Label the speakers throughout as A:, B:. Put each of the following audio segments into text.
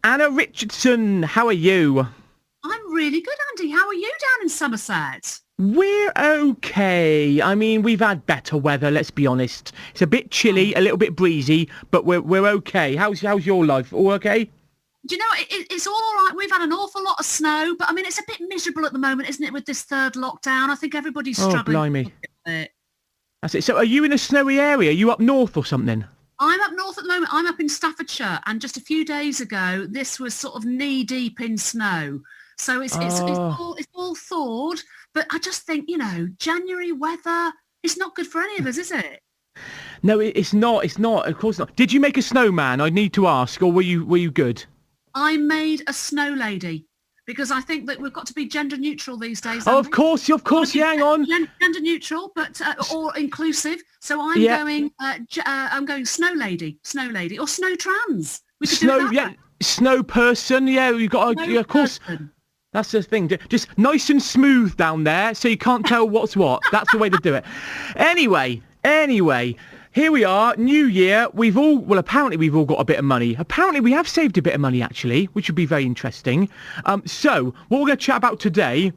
A: Anna Richardson, how are you?
B: I'm really good, Andy. How are you down in Somerset?
A: We're okay. I mean, we've had better weather, let's be honest. It's a bit chilly,
B: Oh.
A: a little bit breezy, but we're okay. How's your life? All okay?
B: Do you know, it's all right. We've had an awful lot of snow, but I mean, it's a bit miserable at the moment, isn't it, with this third lockdown? I think everybody's
A: Oh,
B: struggling a
A: blimey.
B: bit.
A: That's it. So are you in a snowy area? Are you up north or something?
B: I'm up north at the moment. I'm up in Staffordshire, and just a few days ago, this was sort of knee deep in snow. So
A: Oh,
B: it's all thawed, but I just think, January weather, it's not good for any of us, is it?
A: no, it's not. It's not. Of course not. Did you make a snowman? I need to ask, or were you good?
B: I made a snow lady because I think that we've got to be gender neutral these days,
A: Oh,
B: haven't
A: of
B: we?
A: course, of
B: Want to
A: course.
B: be
A: Yeah, hang on.
B: gender neutral, but or inclusive. So
A: Yeah,
B: I'm going snow lady, or snow trans. We could do it
A: snow.
B: that
A: Yeah,
B: way.
A: snow person. Yeah, you got.
B: Snow
A: Yeah, of course.
B: person.
A: That's the thing. Just nice and smooth down there, so you can't tell what's what. That's the way to do it. Anyway, here we are, New Year. Apparently we've all got a bit of money. Apparently we have saved a bit of money, actually, which would be very interesting. So, what we're going to chat about today...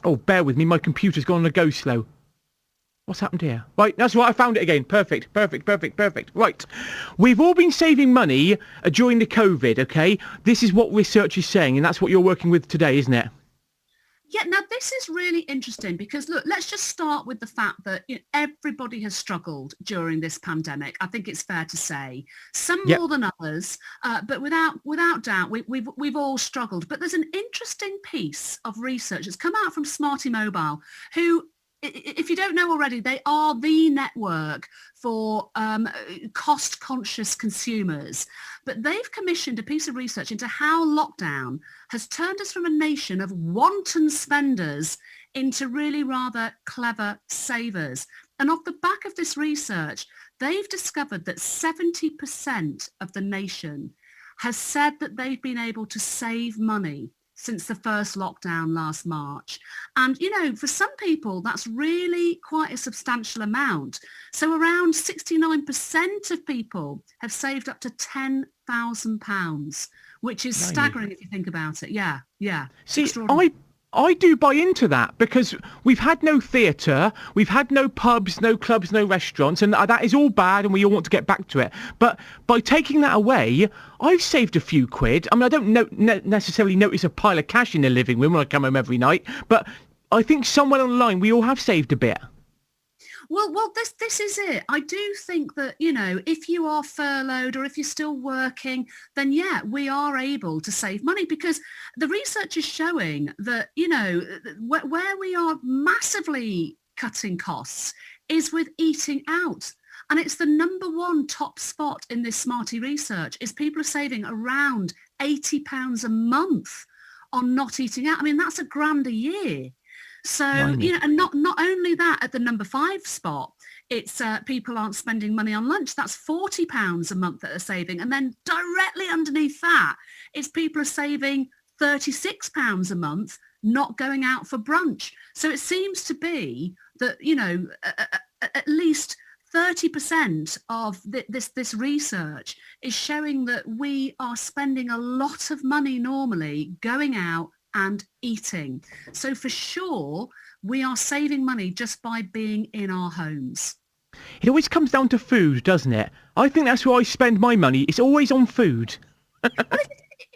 A: Oh, bear with me, my computer's gone on a go slow. What's happened here? Right, that's right, I found it again. Perfect. Right. We've all been saving money during the COVID, okay? This is what research is saying, and that's what you're working with today, isn't it?
B: Yeah, now this is really interesting because look, let's just start with the fact that everybody has struggled during this pandemic. I think it's fair to say some
A: Yep.
B: more than others, but without doubt, we've all struggled. But there's an interesting piece of research that's come out from SMARTY Mobile, who, if you don't know already, they are the network for cost-conscious consumers. But they've commissioned a piece of research into how lockdown has turned us from a nation of wanton spenders into really rather clever savers. And off the back of this research, they've discovered that 70% of the nation has said that they've been able to save money since the first lockdown last March. And, for some people, that's really quite a substantial amount. So around 69% of people have saved up to £10,000, which is
A: Blimey.
B: staggering if you think about it. Yeah, it's
A: See,
B: extraordinary.
A: I do buy into that because we've had no theatre, we've had no pubs, no clubs, no restaurants, and that is all bad and we all want to get back to it. But by taking that away, I've saved a few quid. I mean, I don't necessarily notice a pile of cash in the living room when I come home every night, but I think somewhere on the line we all have saved a bit.
B: Well, this is it. I do think that, if you are furloughed or if you're still working, then yeah, we are able to save money because the research is showing that, where we are massively cutting costs is with eating out. And it's the number one top spot in this Smarty research is people are saving around £80 a month on not eating out. I mean, that's £1,000 a year. So,
A: Blimey.
B: and not only that, at the number 5 spot, it's people aren't spending money on lunch. That's £40 a month that they're saving. And then directly underneath that, it's people are saving £36 a month not going out for brunch. So it seems to be that, at least 30% of this research is showing that we are spending a lot of money normally going out and eating. So for sure, we are saving money just by being in our homes.
A: It always comes down to food, doesn't it? I think that's where I spend my money. It's always on food.
B: Well, if you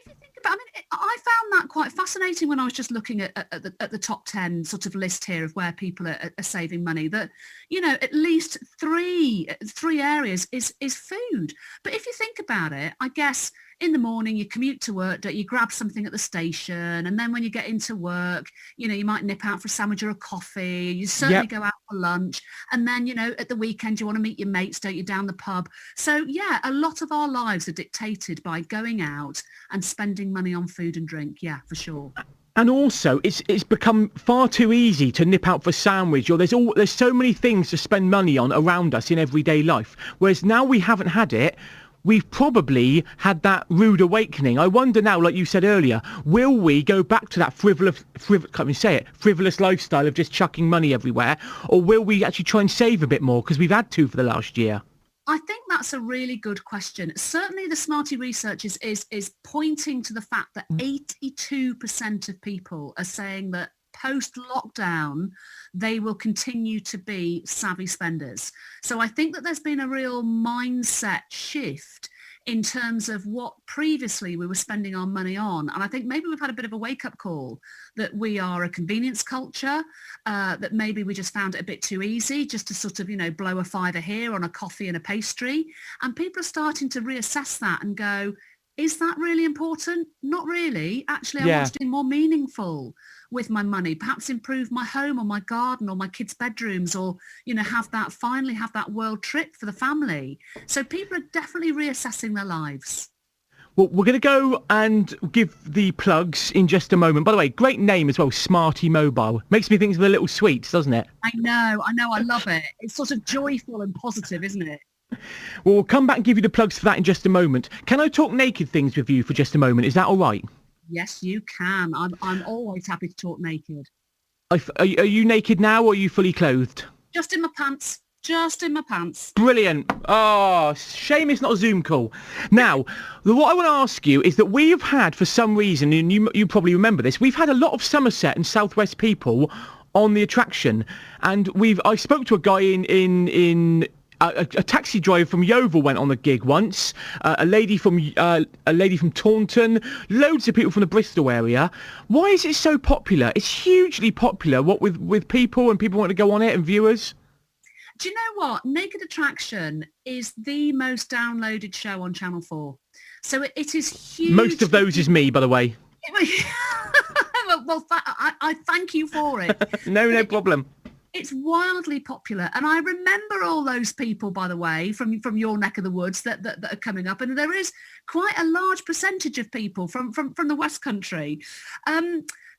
B: think about, I mean, I found that quite fascinating when I was just looking at the top 10 sort of list here of where people are saving money. That at least three areas is food. But if you think about it, I guess in the morning you commute to work, don't you grab something at the station, and then when you get into work, you might nip out for a sandwich or a coffee. You certainly
A: Yep.
B: go out for lunch, and then at the weekend you want to meet your mates, don't you, down the pub. So yeah, a lot of our lives are dictated by going out and spending money on food and drink. Yeah, for sure.
A: And also, it's become far too easy to nip out for a sandwich, or there's so many things to spend money on around us in everyday life. Whereas now we haven't had it, we've probably had that rude awakening. I wonder now, like you said earlier, will we go back to that frivolous lifestyle of just chucking money everywhere, or will we actually try and save a bit more because we've had to for the last year?
B: I think that's a really good question. Certainly the SMARTY research is pointing to the fact that 82% of people are saying that post-lockdown, they will continue to be savvy spenders. So I think that there's been a real mindset shift in terms of what previously we were spending our money on. And I think maybe we've had a bit of a wake-up call that we are a convenience culture, that maybe we just found it a bit too easy just to sort of, blow a fiver here on a coffee and a pastry. And people are starting to reassess that and go, is that really important? Not really. Actually, I want to do more meaningful with my money, perhaps improve my home or my garden or my kids' bedrooms, or, finally have that world trip for the family. So people are definitely reassessing their lives.
A: Well, we're going to go and give the plugs in just a moment. By the way, great name as well, SMARTY Mobile. Makes me think of the little sweets, doesn't it?
B: I know, I love it. It's sort of joyful and positive, isn't it?
A: Well, we'll come back and give you the plugs for that in just a moment. Can I talk naked things with you for just a moment? Is that all right?
B: Yes, you can. I'm always happy to talk naked.
A: Are you naked now, or are you fully clothed?
B: Just in my pants. Just in my pants.
A: Brilliant. Oh, shame it's not a Zoom call. Now, what I want to ask you is that we've had, for some reason, and you probably remember this, we've had a lot of Somerset and Southwest people on the attraction, and I spoke to a guy in a taxi driver from Yeovil went on the gig once. A lady from Taunton. Loads of people from the Bristol area. Why is it so popular? It's hugely popular. What with people, and people want to go on it, and viewers.
B: Do you know what? Naked Attraction is the most downloaded show on Channel 4. So it is huge.
A: Most of those is me, by the way.
B: Well, I thank you for it.
A: No problem.
B: It's wildly popular. And I remember all those people, by the way, from your neck of the woods that are coming up. And there is quite a large percentage of people from the West Country.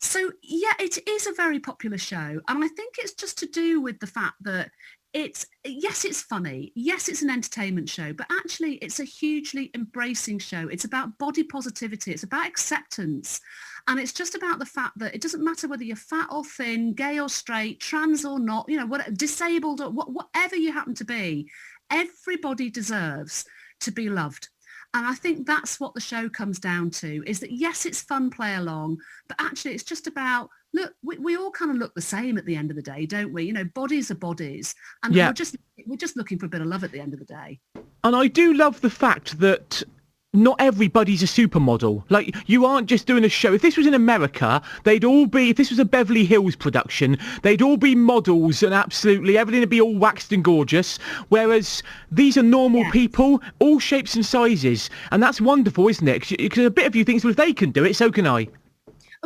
B: So, yeah, it is a very popular show. And I think it's just to do with the fact that it's funny. Yes, it's an entertainment show, but actually it's a hugely embracing show. It's about body positivity. It's about acceptance. And it's just about the fact that it doesn't matter whether you're fat or thin, gay or straight, trans or not, disabled or whatever you happen to be, everybody deserves to be loved. And I think that's what the show comes down to, is that, yes, it's fun, play along, but actually it's just about, look, we all kind of look the same at the end of the day, don't we? Bodies are bodies. And we're just looking for a bit of love at the end of the day.
A: And I do love the fact that not everybody's a supermodel. Like, you aren't just doing a show. If this was in America, if this was a Beverly Hills production, they'd all be models and absolutely everything would be all waxed and gorgeous. Whereas these are normal people, all shapes and sizes. And that's wonderful, isn't it? Because a bit of you thinks, well, if they can do it, so can I.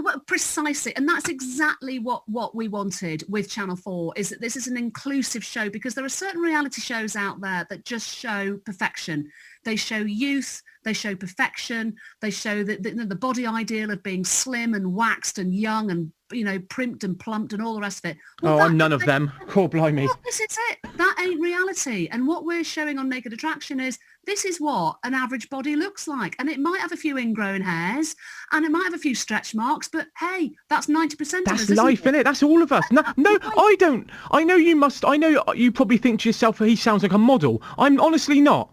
B: Well, precisely. And that's exactly what we wanted with Channel 4, is that this is an inclusive show, because there are certain reality shows out there that just show perfection. They show youth, they show perfection, they show the body ideal of being slim and waxed and young and, primped and plumped and all the rest of it. Well,
A: I'm none of them. Oh, blimey.
B: Well, this is it. That ain't reality. And what we're showing on Naked Attraction is, this is what an average body looks like. And it might have a few ingrown hairs and it might have a few stretch marks, but hey, that's 90% of us.
A: That's life, isn't it? That's all of us. No, I don't. I know you must. I know you probably think to yourself, he sounds like a model. I'm honestly not.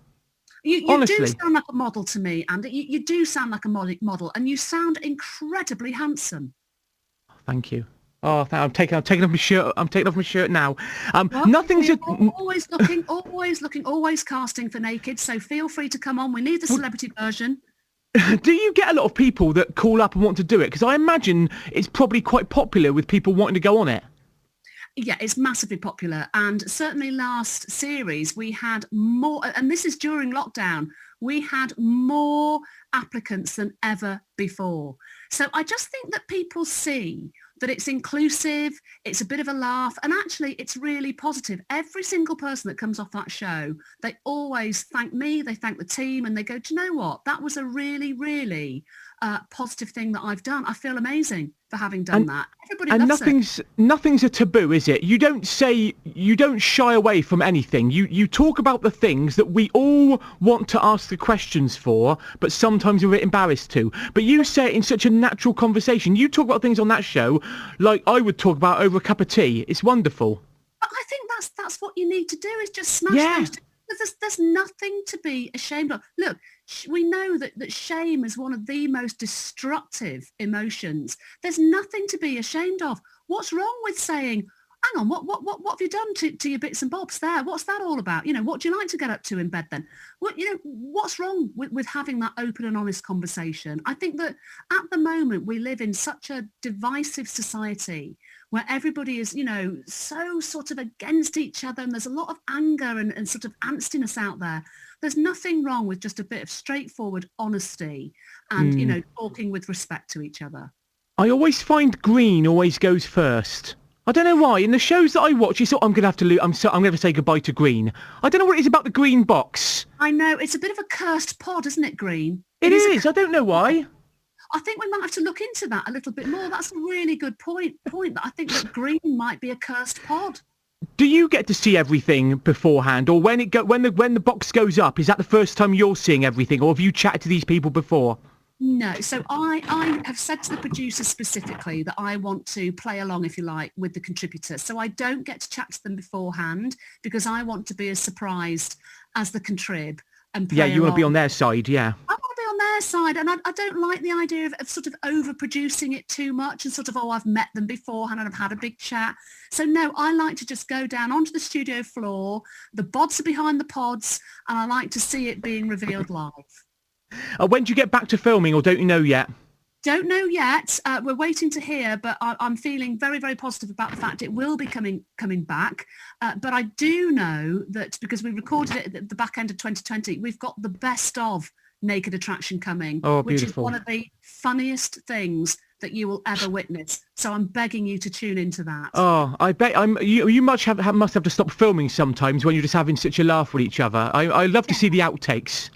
B: You do sound like a model to me, Andy. You do sound like a model, and you sound incredibly handsome.
A: Thank you. Oh, I'm taking off my shirt. I'm taking off my shirt now.
B: Well,
A: nothing's
B: always looking, always casting for naked. So feel free to come on. We need the celebrity version.
A: Do you get a lot of people that call up and want to do it? Because I imagine it's probably quite popular with people wanting to go on it.
B: Yeah, it's massively popular. And certainly last series we had more, and this is during lockdown, we had more applicants than ever before. So I just think that people see that it's inclusive, it's a bit of a laugh, and actually it's really positive. Every single person that comes off that show, they always thank me, they thank the team, and they go, do you know what? That was a really, really positive thing that I've done. I feel amazing for having done that. Everybody loves it.
A: Nothing's a taboo, is it? You don't shy away from anything. You talk about the things that we all want to ask the questions for, but sometimes we're a bit embarrassed to. But you say it in such a natural conversation. You talk about things on that show like I would talk about over a cup of tea. It's wonderful.
B: But I think that's what you need to do, is just smash those There's nothing to be ashamed of. Look, we know that shame is one of the most destructive emotions. There's nothing to be ashamed of. What's wrong with saying, hang on, what have you done to your bits and bobs there? What's that all about? What do you like to get up to in bed then? What's wrong with having that open and honest conversation? I think that at the moment we live in such a divisive society where everybody is, so sort of against each other, and there's a lot of anger and sort of angstiness out there. There's nothing wrong with just a bit of straightforward honesty and, talking with respect to each other.
A: I always find green always goes first. I don't know why. In the shows that I watch, it's I'm going to have to I'm going to say goodbye to green. I don't know what it is about the green box.
B: I know. It's a bit of a cursed pod, isn't it, green?
A: It is. I don't know why.
B: I think we might have to look into that a little bit more. That's a really good point that I think that green might be a cursed pod.
A: Do you get to see everything beforehand, or when the box goes up, is that the first time you're seeing everything, or have you chatted to these people before?
B: No. So I have said to the producer specifically that I want to play along, if you like, with the contributors. So I don't get to chat to them beforehand because I want to be as surprised as the contrib and play
A: you want to be
B: along.
A: on their side, yeah.
B: I want to be on their side, and I don't like the idea of sort of overproducing it too much and sort of, I've met them beforehand and I've had a big chat. So no, I like to just go down onto the studio floor. The bods are behind the pods, and I like to see it being revealed live.
A: When do you get back to filming, or don't you know yet?
B: Don't know yet. We're waiting to hear, but I'm feeling very, very positive about the fact it will be coming back. But I do know that because we recorded it at the back end of 2020, we've got the best of Naked Attraction coming, which is one of the funniest things that you will ever witness. So I'm begging you to tune into that.
A: Oh, I bet you must have to stop filming sometimes when you're just having such a laugh with each other. I love to see the outtakes.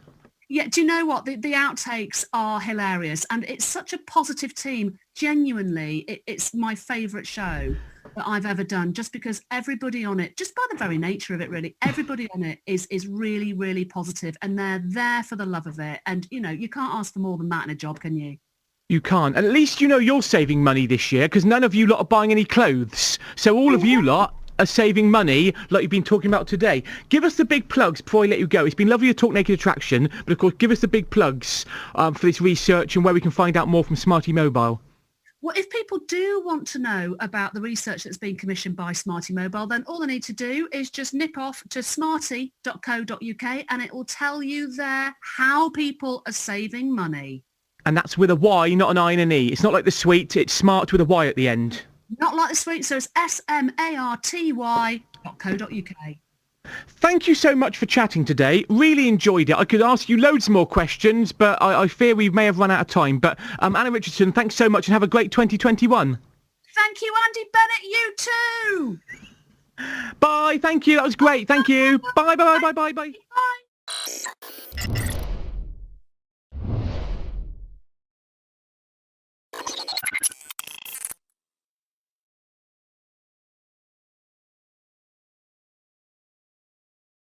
B: Yeah, do you know what? The outtakes are hilarious, and it's such a positive team. Genuinely, it's my favourite show that I've ever done, just because everybody on it, just by the very nature of it really, everybody on it is really, really positive, and they're there for the love of it. And, you can't ask for more than that in a job, can you?
A: You can't. At least you're saving money this year, because none of you lot are buying any clothes. So all of you lot are saving money like you've been talking about today. Give us the big plugs before I let you go. It's been lovely to talk Naked Attraction, but of course give us the big plugs for this research and where we can find out more from Smarty Mobile.
B: Well, if people do want to know about the research that's been commissioned by Smarty Mobile, then all they need to do is just nip off to smarty.co.uk, and it will tell you there how people are saving money.
A: And that's with a Y, not an I and an E. It's not like the sweet, it's smart with a Y at the end.
B: Not like the sweet, so it's smarty.co.uk.
A: Thank you so much for chatting today. Really enjoyed it. I could ask you loads more questions, but I fear we may have run out of time. But Anna Richardson, thanks so much and have a great 2021.
B: Thank you, Andy Bennett. You too.
A: Bye. Thank you. That was great. Thank you. Bye, bye, bye, bye, bye, bye.
B: Bye.